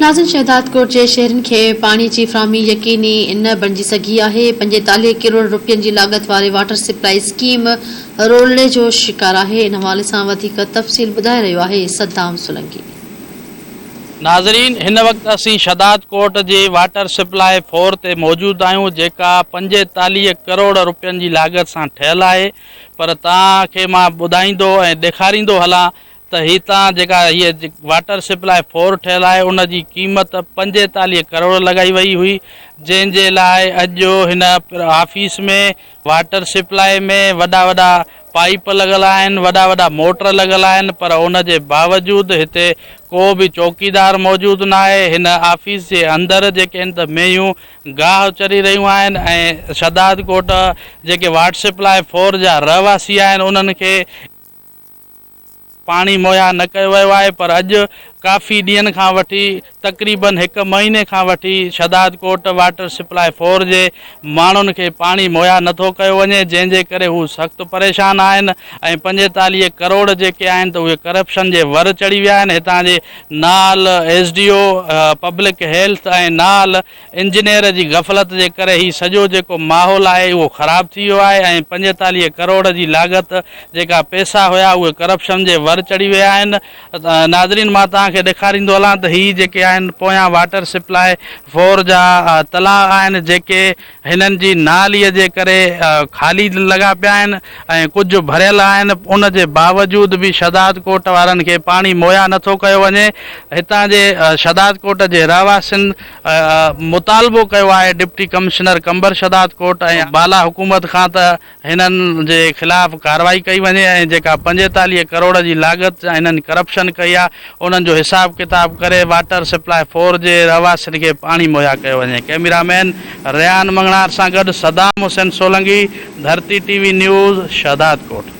नाज़िन शहदादकोट जे शहरनि खे पाणी जी फ़राहमी यकीनी न बणिजी सघी आहे। 45 करोड़ रुपयनि जी लागत वारे वाटर सप्लाई स्कीम रोलड़े जो शिकार आहे। इन हवाले सां वधीक तफ़सील ॿुधाए रहियो आहे सद्दाम सोलंकी। नाज़रीन, हिन वक़्तु असीं शहदादकोट जे वाटर सप्लाई 4 ते मौजूदु आहियूं, जेका 45 करोड़ रुपयनि जी लागत सां ठहियलु आहे। पर तव्हांखे मां ॿुधाईंदो ऐं ॾेखारींदो हलां त हितां जेका हीअ वाटर सप्लाई 4 ठहियलु आहे उन जी क़ीमत 45 करोड़ लॻाई वई हुई, जंहिंजे लाइ अॼु हिन ऑफिस में वाटर सप्लाई में वॾा वॾा पाइप लॻल आहिनि, वॾा वॾा मोटर लॻल आहिनि, पर उन जे बावजूदि हिते को बि चौकीदार मौजूदु न आहे। हिन ऑफिस जे अंदरि जेके आहिनि त मेयूं गाह चरी रहियूं आहिनि ऐं शहदादकोट जेके वाटर सप्लाई 4 जा रहवासी आहिनि उन्हनि खे पाणी मुहैया न कयो वियो आहे। पर अॼु काफ़ी ॾींहंनि खां वठी तक़रीबन 1 महीने खां वठी शहदादकोट वाटर सप्लाई 4 जे माण्हुनि खे पाणी मुहैया नथो कयो वञे, जंहिंजे करे हू सख़्तु परेशान आहिनि ऐं 45 करोड़ जेके आहिनि त उहे करप्शन जे वर चढ़ी विया आहिनि। हितां जे नाल SDO पब्लिक हेल्थ ऐं नाल इंजीनियर जी गफ़लत जे करे ही सॼो जेको माहौल आहे उहो ख़राबु थी वियो आहे ऐं 45 करोड़ जी लागत जेका पैसा हुया उहे करप्शन जे वर चढ़ी विया आहिनि। नाज़रीन, मां तव्हांखे ॾेखारींदो हलां त ही जेके आहिनि पोयां वाटर सप्लाई 4 जा तलाउ आहिनि, जेके हिननि जी नालीअ जे करे ख़ाली लॻा पिया आहिनि ऐं कुझु भरियल आहिनि। उन जे बावजूदि बि शहदादकोट वारनि खे पाणी मुहैया नथो कयो वञे। हितां जे शहदादकोट जे रहवासियुनि मुतालबो कयो आहे डिप्टी कमिश्नर कंबर शहदादकोट ऐं बाला हुकूमत खां त हिननि जे ख़िलाफ़ कार्रवाई कई वञे ऐं जेका 45 करोड़ जी लागत हिननि करप्शन कई आहे उन्हनि जो हिसाब किताब करे वाटर सप्लाई 4 जे रहवासियुनि खे पाणी मुहैया कयो वञे। कैमरामैन रियान मंगणार सां गॾु सद्दाम हुसैन सोलंकी, धरती TV न्यूज़, शहदादकोट।